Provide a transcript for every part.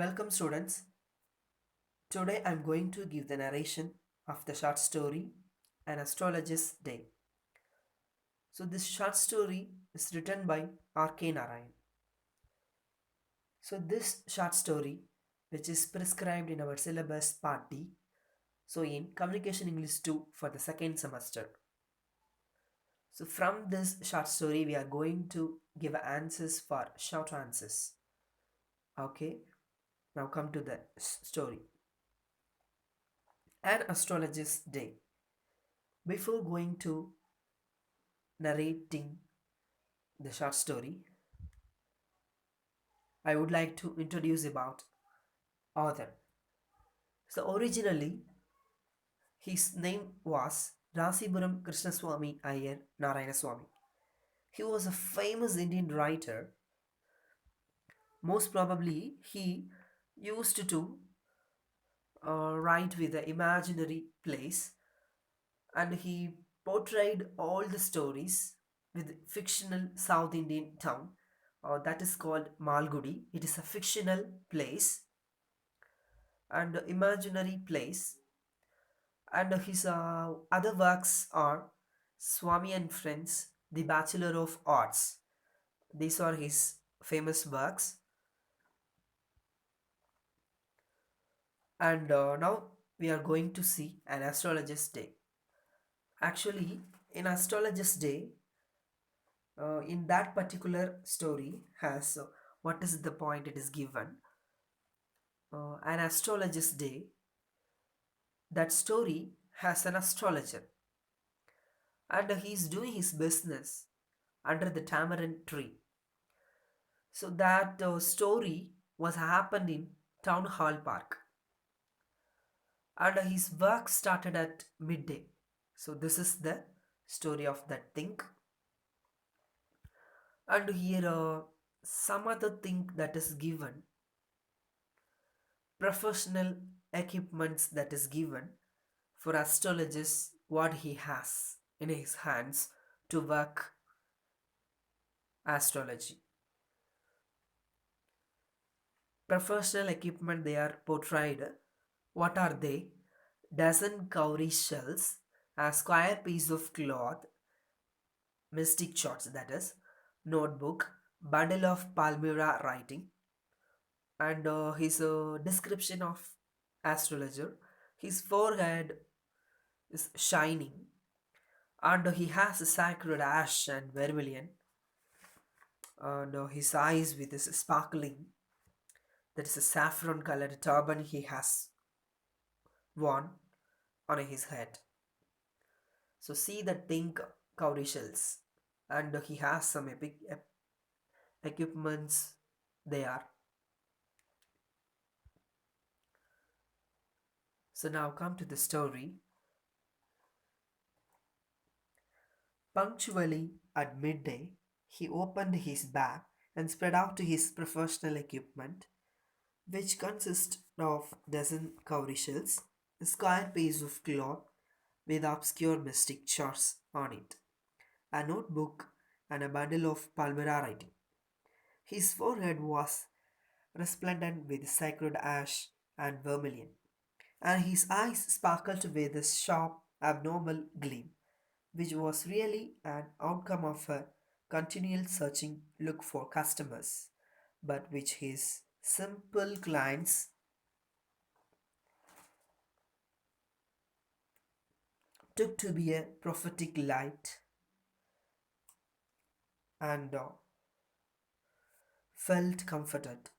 Welcome, students. Today I'm going to give the narration of the short story An Astrologer's Day. So, this short story is written by R.K. Narayan. So, this short story, which is prescribed in our syllabus part D, so in Communication English 2 for the second semester. So, from this short story, we are going to give answers for short answers. Okay, now come to the story. An Astrologer's Day. Before going to narrating the short story, I would like to introduce about author. So originally, his name was Rasipuram Krishnaswamy Iyer Narayanaswamy. He was a famous Indian writer. Most probably, he used to write with an imaginary place, and he portrayed all the stories with fictional South Indian town that is called Malgudi. It is a fictional place and imaginary place, and his other works are Swami and Friends, The Bachelor of Arts. These are his famous works. And now we are going to see An Astrologer's Day. Actually, in Astrologer's Day, in that particular story has what is the point it is given. An Astrologer's Day, that story has an astrologer, and he is doing his business under the tamarind tree. So that story was happened in Town Hall Park, and his work started at midday. So this is the story of that thing. And here some other thing that is given, professional equipments that is given for astrologers, what he has in his hands to work astrology. Professional equipment they are portrayed. What are they? Dozen cowrie shells, a square piece of cloth, mystic charts that is, notebook, bundle of Palmyra writing, and his description of astrologer. His forehead is shining, and he has a sacred ash and vermilion, and his eyes with his sparkling. That is a saffron colored turban he has worn on his head. So see the pink cowrie shells, and he has some epic equipments there. So now come to the story. Punctually at midday, he opened his bag and spread out his professional equipment, which consist of dozen cowrie shells, a square piece of cloth with obscure mystic charts on it, a notebook, and a bundle of Palmyra writing. His forehead was resplendent with sacred ash and vermilion, and his eyes sparkled with a sharp, abnormal gleam, which was really an outcome of a continual searching look for customers, but which his simple clients took to be a prophetic light and felt comforted.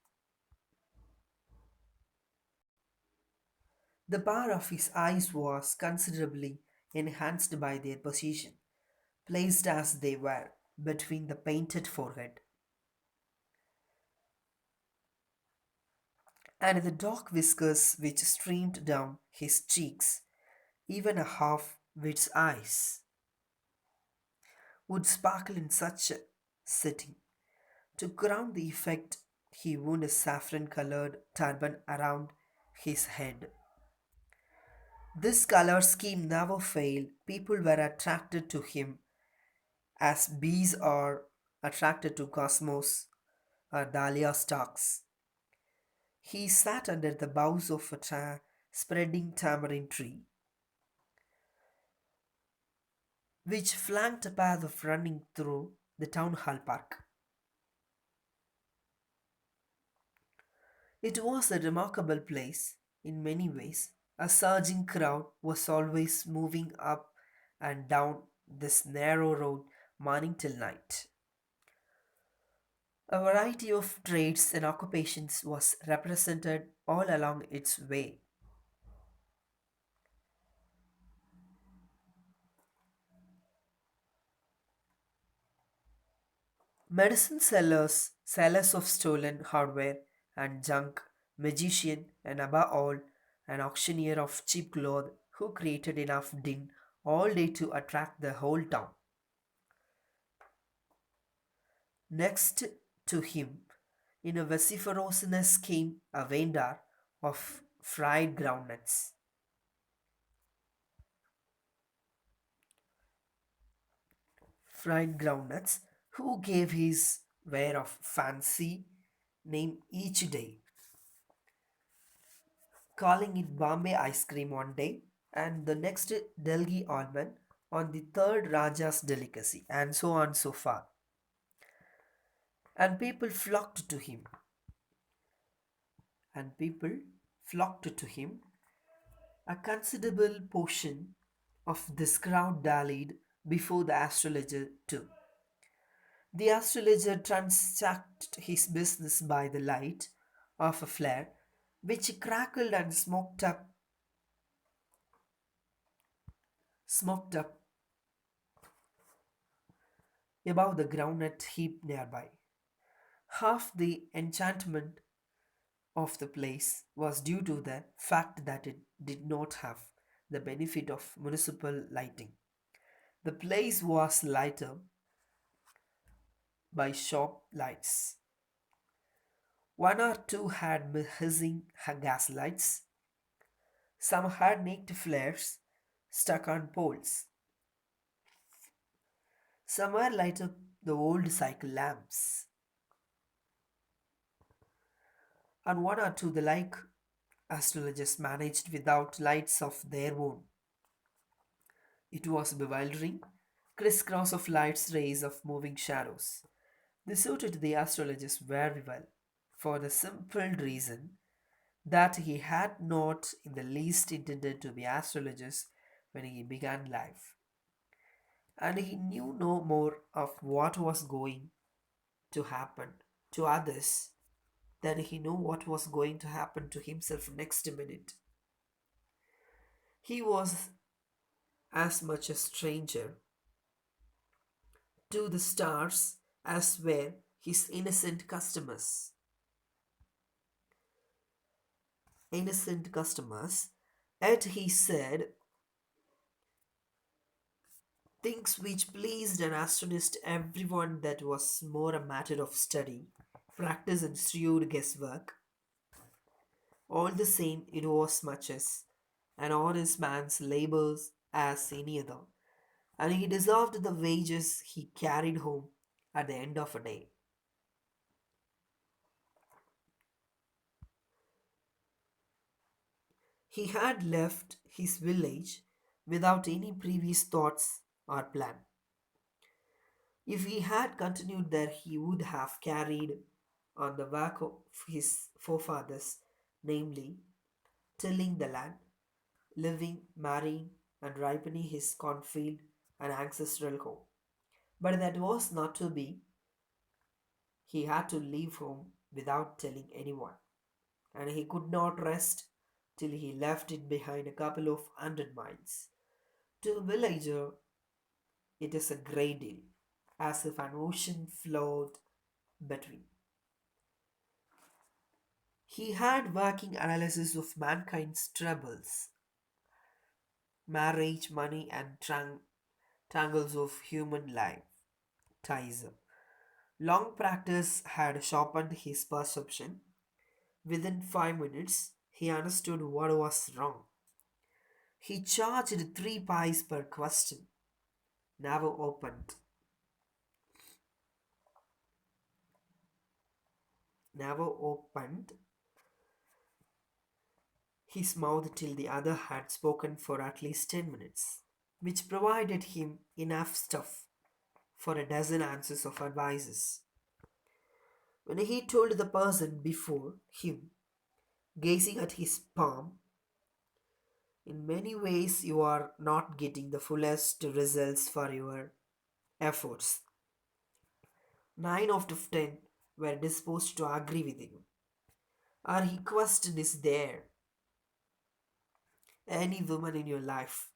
The power of his eyes was considerably enhanced by their position, placed as they were between the painted forehead and the dark whiskers which streamed down his cheeks. Even a half wit's eyes would sparkle in such a setting. To crown the effect, he wore a saffron colored turban around his head. This color scheme never failed. People were attracted to him as bees are attracted to cosmos or dahlia stalks. He sat under the boughs of a spreading tamarind tree, which flanked a path of running through the town hall park. It was a remarkable place in many ways. A surging crowd was always moving up and down this narrow road morning till night. A variety of trades and occupations was represented all along its way. Medicine sellers, sellers of stolen hardware and junk, magician, and above all, an auctioneer of cheap clothes who created enough din all day to attract the whole town. Next to him, in a vociferousness, came a vendor of fried groundnuts, who gave his ware of fancy name each day, calling it Bombay ice cream one day, and the next Delhi almond on the third Raja's delicacy, and so on so far. And people flocked to him, and people flocked to him. A considerable portion of this crowd dallied before the astrologer too. The astrologer transacted his business by the light of a flare which crackled and smoked up above the groundnut heap nearby. Half the enchantment of the place was due to the fact that it did not have the benefit of municipal lighting. The place was lighted by shop lights. One or two had hissing gas lights. Some had naked flares stuck on poles. Some were lighted the old cycle lamps, and one or two the like astrologers managed without lights of their own. It was bewildering, crisscross of lights, rays of moving shadows. This suited the astrologist very well, for the simple reason that he had not in the least intended to be astrologist when he began life, and he knew no more of what was going to happen to others than he knew what was going to happen to himself next minute. He was as much a stranger to the stars as were his innocent customers. Innocent customers, yet he said things which pleased and astonished everyone that was more a matter of study, practice, and shrewd guesswork. All the same, it was much as an honest man's labors as any other, and he deserved the wages he carried home at the end of a day. He had left his village without any previous thoughts or plan. If he had continued there, he would have carried on the work of his forefathers, namely, tilling the land, living, marrying, and ripening his cornfield and ancestral home. But that was not to be. He had to leave home without telling anyone, and he could not rest till he left it behind a couple of 100 miles. To a villager, it is a great deal, as if an ocean flowed between. He had working analysis of mankind's troubles, marriage, money, and tangles of human life, ties. Long practice had sharpened his perception. Within 5 minutes, he understood what was wrong. He charged 3 pies per question, never opened, never opened, his mouth till the other had spoken for at least 10 minutes, which provided him enough stuff for a dozen answers of advices. When he told the person before him, gazing at his palm, in many ways you are not getting the fullest results for your efforts. 9 out of 10 were disposed to agree with him. Or he questioned, is there any woman in your life,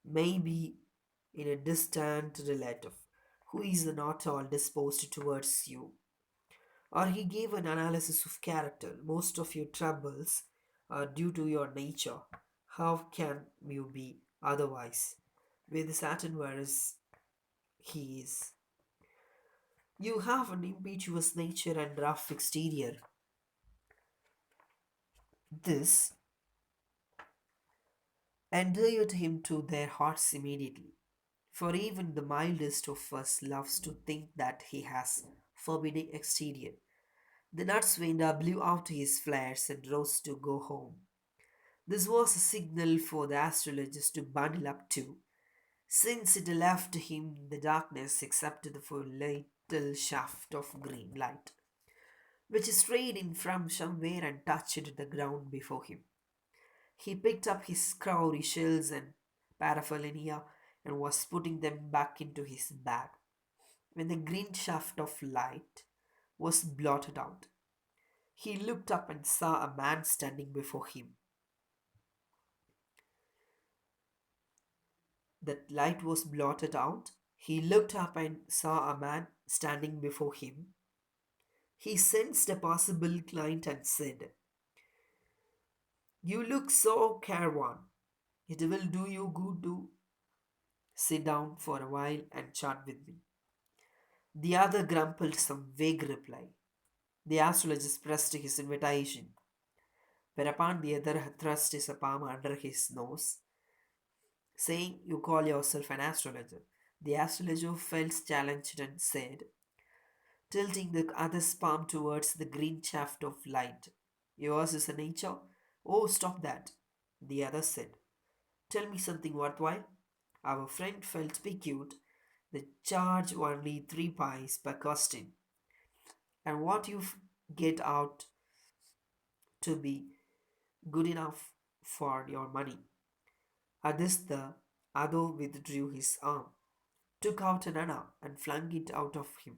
maybe in a distant relative, who is not at all disposed towards you? Or he gave an analysis of character. Most of your troubles are due to your nature. How can you be otherwise? With Saturn, whereas he is. You have an impetuous nature and rough exterior. This endeared him to their hearts immediately. For even the mildest of us loves to think that he has forbidding exterior. The Nutswinder blew out his flares and rose to go home. This was a signal for the astrologist to bundle up too, since it left him in the darkness except for a little shaft of green light, which strayed in from somewhere and touched the ground before him. He picked up his crowry shells and paraphernalia and was putting them back into his bag when the green shaft of light was blotted out. He looked up and saw a man standing before him. That light was blotted out. He looked up and saw a man standing before him. He sensed a possible client and said, you look so careworn. It will do you good to sit down for a while and chat with me. The other grumbled some vague reply. The astrologist pressed his invitation, whereupon the other thrust his palm under his nose, saying, you call yourself an astrologer. The astrologer felt challenged and said, tilting the other's palm towards the green shaft of light, yours is a nature? Oh, stop that, the other said. Tell me something worthwhile. Our friend felt piqued. They charge only 3 pies per question, and what you get out to be good enough for your money. At this, the other withdrew his arm, took out an anna, and flung it out of him,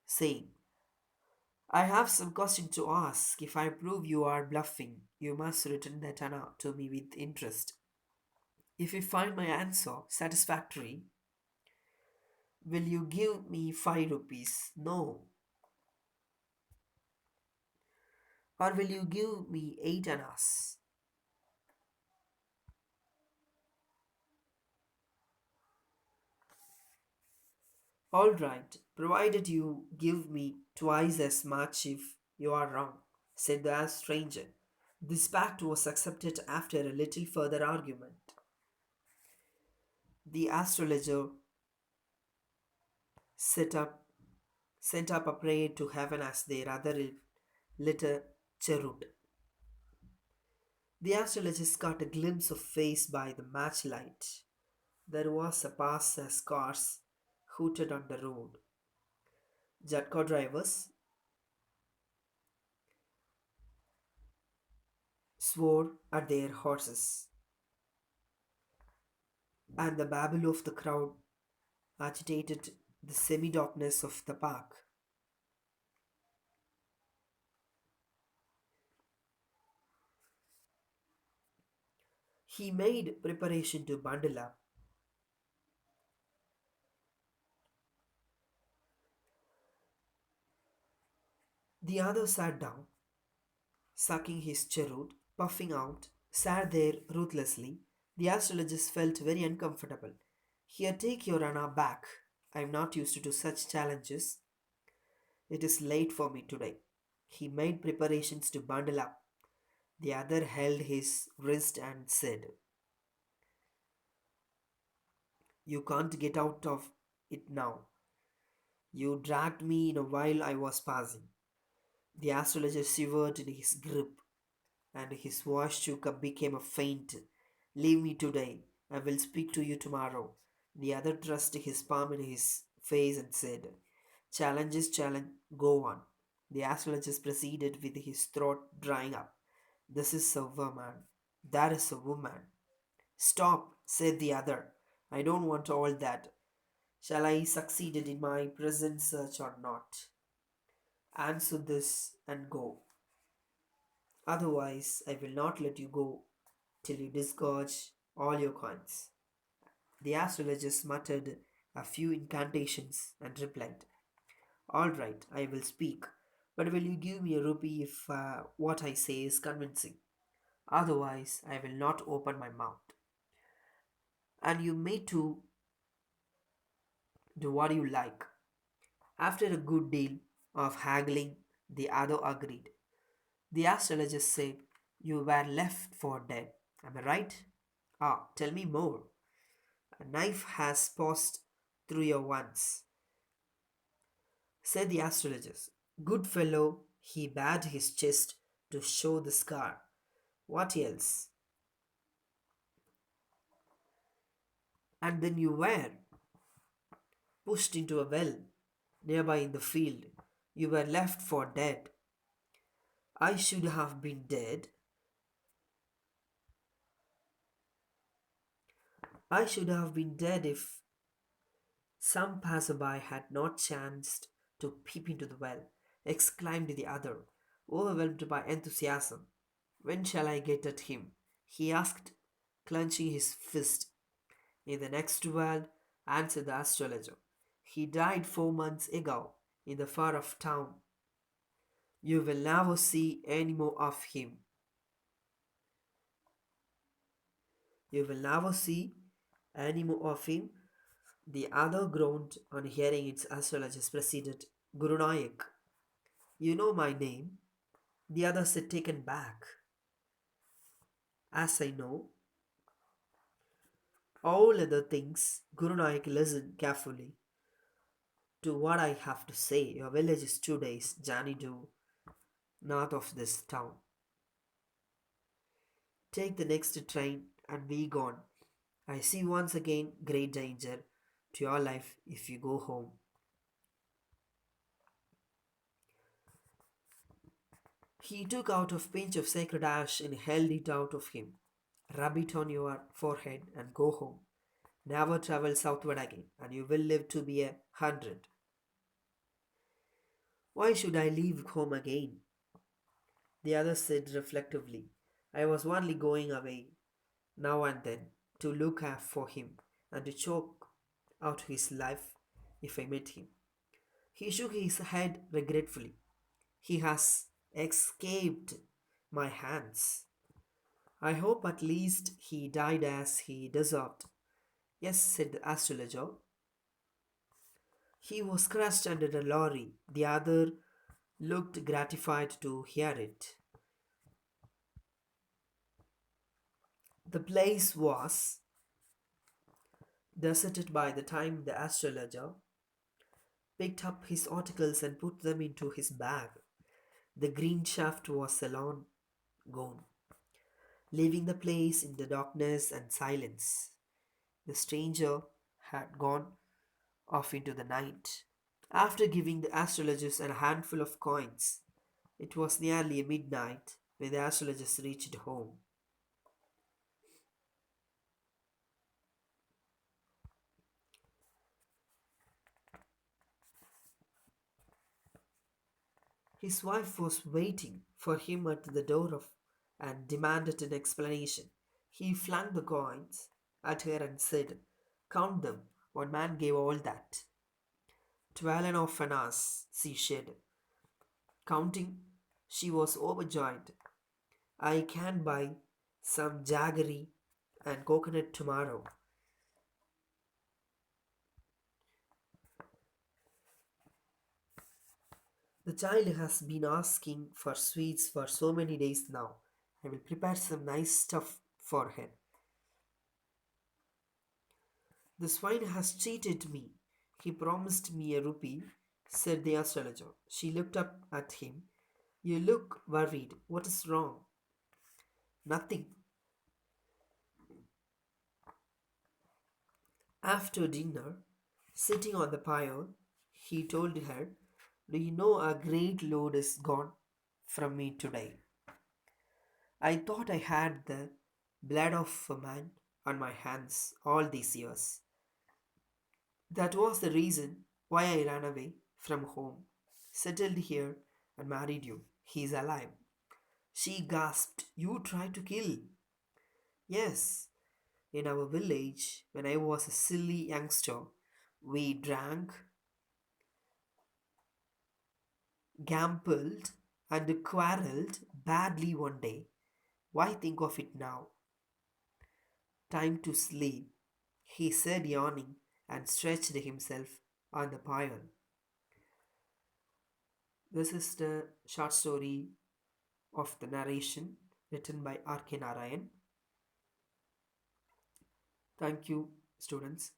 saying, I have some question to ask. If I prove you are bluffing, you must return that anna to me with interest. If you find my answer satisfactory, will you give me 5 rupees? No. Or will you give me 8 annas? All right, provided you give me twice as much if you are wrong, said the stranger. This pact was accepted after a little further argument. The astrologer set up, sent up a prayer to heaven as their other little cherub. The astrologist caught a glimpse of face by the matchlight. There was a pass as cars hooted on the road. Jatco drivers swore at their horses, and the babble of the crowd agitated the semi darkness of the park. He made preparation to bundle up. The other sat down, sucking his cheroot, puffing out, sat there ruthlessly. The astrologist felt very uncomfortable. Here, take your Anna back. I am not used to such challenges. It is late for me today. He made preparations to bundle up. The other held his wrist and said, you can't get out of it now. You dragged me in while I was passing. The astrologer shivered in his grip and his voice shook up, became a faint. Leave me today. I will speak to you tomorrow. The other thrust his palm in his face and said, challenge is challenge, go on. The astrologist proceeded with his throat drying up. This is a woman. That is a woman. Stop, said the other. I don't want all that. Shall I succeed in my present search or not? Answer this and go. Otherwise, I will not let you go till you disgorge all your coins. The astrologist muttered a few incantations and replied, all right, I will speak, but will you give me a rupee if what I say is convincing? Otherwise, I will not open my mouth. And you may too do what you like. After a good deal of haggling, the other agreed. The astrologist said, you were left for dead. Am I right? Ah, tell me more. A knife has passed through your once, said the astrologist. Good fellow, he bared his chest to show the scar. What else? And then you were pushed into a well nearby in the field. You were left for dead. I should have been dead. I should have been dead if some passerby had not chanced to peep into the well, exclaimed the other, overwhelmed by enthusiasm. When shall I get at him? He asked, clenching his fist. In the next world, answered the astrologer. He died 4 months ago in the far off town. You will never see any more of him. You will never see any more of him. The other groaned on hearing its astrologist proceeded. Guru Nayak, you know my name? The other said, taken back. As I know all other things, Guru Nayak, listen carefully to what I have to say. Your village is 2 days' journey due north of this town. Take the next train and be gone. I see once again great danger to your life if you go home. He took out a pinch of sacred ash and held it out of him. Rub it on your forehead and go home. Never travel southward again, and you will live to be 100. Why should I leave home again? The other said reflectively. I was only going away now and then to look out for him and to choke out his life if I met him. He shook his head regretfully. He has escaped my hands. I hope at least he died as he deserved. Yes, said the astrologer. He was crushed under a lorry. The other looked gratified to hear it. The place was deserted by the time the astrologer picked up his articles and put them into his bag. The green shaft was alone gone, leaving the place in the darkness and silence. The stranger had gone off into the night. After giving the astrologers a handful of coins, it was nearly midnight when the astrologers reached home. His wife was waiting for him at the door and demanded an explanation. He flung the coins at her and said, count them. One man gave all that. 12 and a half, she said. Counting, she was overjoyed. I can buy some jaggery and coconut tomorrow. The child has been asking for sweets for so many days now. I will prepare some nice stuff for her. The swine has cheated me. He promised me a rupee, said the astrologer. She looked up at him. You look worried. What is wrong? Nothing. After dinner, sitting on the pile, he told her, "Do you know a great load is gone from me today? I thought I had the blood of a man on my hands all these years. That was the reason why I ran away from home, settled here, and married you. He's alive." She gasped. "You tried to kill?" "Yes, in our village, when I was a silly youngster, we drank, gambled, and quarreled badly one day. Why think of it now? Time to sleep," he said, yawning, and stretched himself on the pile. This is the short story of the narration written by R.K. Narayan. Thank you, students.